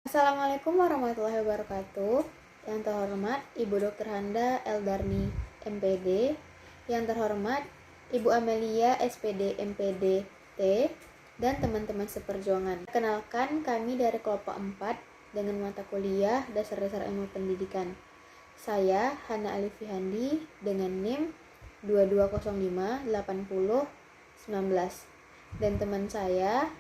Assalamualaikum warahmatullahi wabarakatuh. Yang terhormat Ibu Dr. Handa Eldarni, MPD. Yang terhormat Ibu Amelia, SPD, MPD, T. Dan teman-teman seperjuangan. Kenalkan, kami dari kelompok 4 dengan mata kuliah Dasar-Dasar Ilmu Pendidikan. Saya Hana Alifi Handi dengan NIM 22058019 dan teman saya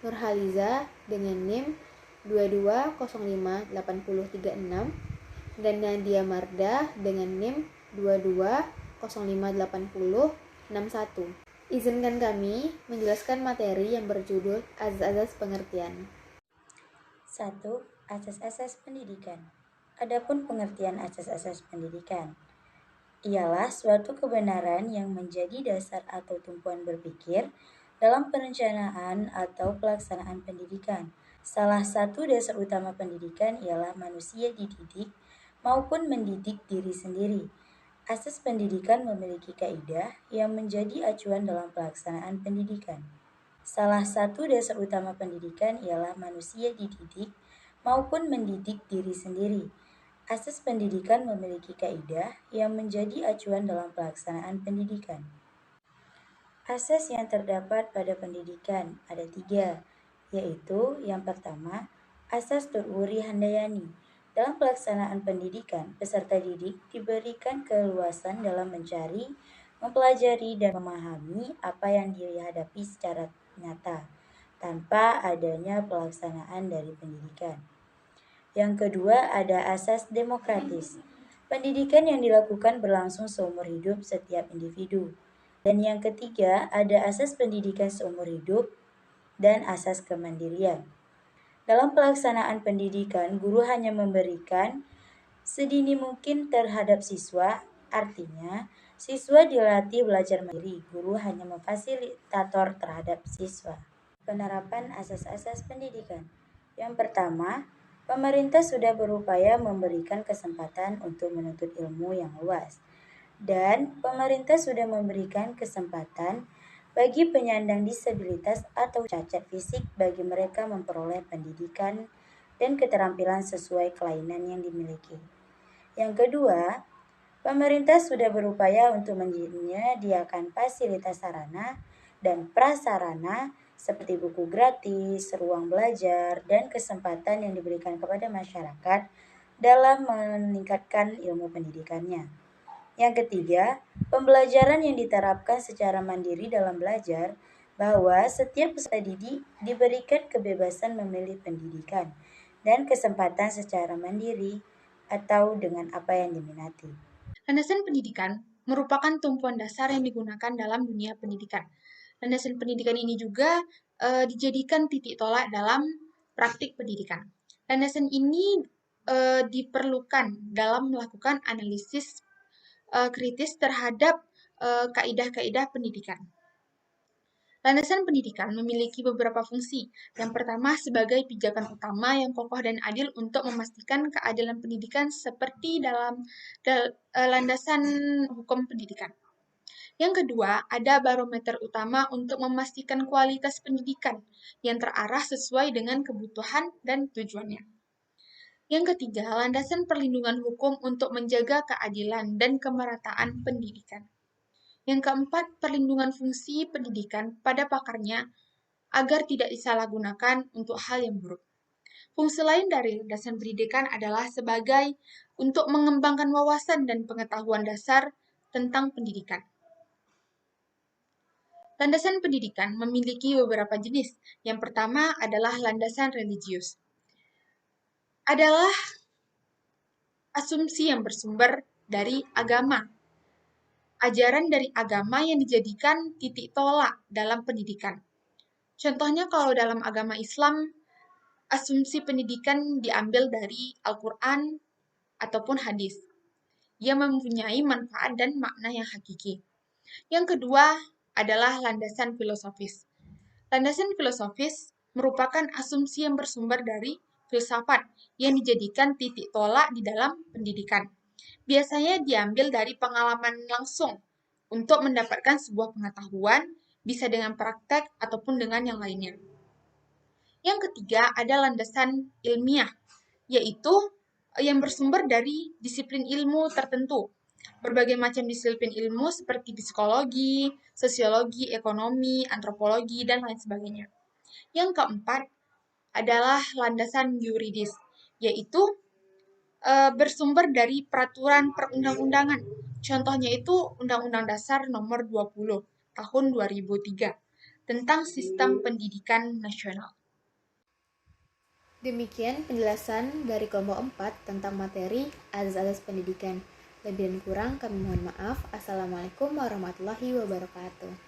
Nurhaliza dengan NIM 22058036 dan Nadia Marda dengan NIM 22058061. Izinkan kami menjelaskan materi yang berjudul Azas-azas pengertian. 1. Asas-asas pendidikan. Adapun pengertian asas-asas pendidikan ialah suatu kebenaran yang menjadi dasar atau tumpuan berpikir dalam perencanaan atau pelaksanaan pendidikan. Salah satu dasar utama pendidikan ialah manusia dididik maupun mendidik diri sendiri. Asas pendidikan memiliki kaidah yang menjadi acuan dalam pelaksanaan pendidikan. Salah satu dasar utama pendidikan ialah manusia dididik maupun mendidik diri sendiri. Asas pendidikan memiliki kaidah yang menjadi acuan dalam pelaksanaan pendidikan. Asas yang terdapat pada pendidikan ada 3, yaitu yang pertama, asas Tururi Handayani. Dalam pelaksanaan pendidikan, peserta didik diberikan keleluasan dalam mencari, mempelajari, dan memahami apa yang dihadapi secara nyata, tanpa adanya pelaksanaan dari pendidikan. Yang kedua ada asas demokratis. Pendidikan yang dilakukan berlangsung seumur hidup setiap individu. Dan yang ketiga ada asas pendidikan seumur hidup dan asas kemandirian. Dalam pelaksanaan pendidikan, guru hanya memberikan sedini mungkin terhadap siswa, artinya siswa dilatih belajar mandiri, guru hanya memfasilitator terhadap siswa. Penerapan asas-asas pendidikan. Yang pertama, pemerintah sudah berupaya memberikan kesempatan untuk menuntut ilmu yang luas. Dan pemerintah sudah memberikan kesempatan bagi penyandang disabilitas atau cacat fisik bagi mereka memperoleh pendidikan dan keterampilan sesuai kelainan yang dimiliki. Yang kedua, pemerintah sudah berupaya untuk menyediakan fasilitas sarana dan prasarana seperti buku gratis, ruang belajar, dan kesempatan yang diberikan kepada masyarakat dalam meningkatkan ilmu pendidikannya. Yang ketiga, pembelajaran yang diterapkan secara mandiri dalam belajar bahwa setiap peserta didik diberikan kebebasan memilih pendidikan dan kesempatan secara mandiri atau dengan apa yang diminati. Landasan pendidikan merupakan tumpuan dasar yang digunakan dalam dunia pendidikan. Landasan pendidikan ini juga dijadikan titik tolak dalam praktik pendidikan. Landasan ini diperlukan dalam melakukan analisis kritis terhadap kaidah-kaidah pendidikan. Landasan pendidikan memiliki beberapa fungsi. Yang pertama, sebagai pijakan utama yang kokoh dan adil untuk memastikan keadilan pendidikan seperti dalam landasan hukum pendidikan. Yang kedua, ada barometer utama untuk memastikan kualitas pendidikan yang terarah sesuai dengan kebutuhan dan tujuannya. Yang ketiga, landasan perlindungan hukum untuk menjaga keadilan dan kemerataan pendidikan. Yang keempat, perlindungan fungsi pendidikan pada pakarnya agar tidak disalahgunakan untuk hal yang buruk. Fungsi lain dari landasan pendidikan adalah sebagai untuk mengembangkan wawasan dan pengetahuan dasar tentang pendidikan. Landasan pendidikan memiliki beberapa jenis. Yang pertama adalah landasan religius. Adalah asumsi yang bersumber dari agama. Ajaran dari agama yang dijadikan titik tolak dalam pendidikan. Contohnya kalau dalam agama Islam, asumsi pendidikan diambil dari Al-Quran ataupun hadis. Ia mempunyai manfaat dan makna yang hakiki. Yang kedua adalah landasan filosofis. Landasan filosofis merupakan asumsi yang bersumber dari filsafat yang dijadikan titik tolak di dalam pendidikan. Biasanya diambil dari pengalaman langsung untuk mendapatkan sebuah pengetahuan, bisa dengan praktek ataupun dengan yang lainnya. Yang ketiga ada landasan ilmiah, yaitu yang bersumber dari disiplin ilmu tertentu. Berbagai macam disiplin ilmu seperti psikologi, sosiologi, ekonomi, antropologi, dan lain sebagainya. Yang keempat adalah landasan yuridis, yaitu bersumber dari peraturan perundang-undangan. Contohnya itu Undang-Undang Dasar Nomor 20 Tahun 2003 tentang Sistem Pendidikan Nasional. Demikian penjelasan dari kelompok 4 tentang materi azas-azas pendidikan. Lebih dan kurang kami mohon maaf. Assalamualaikum warahmatullahi wabarakatuh.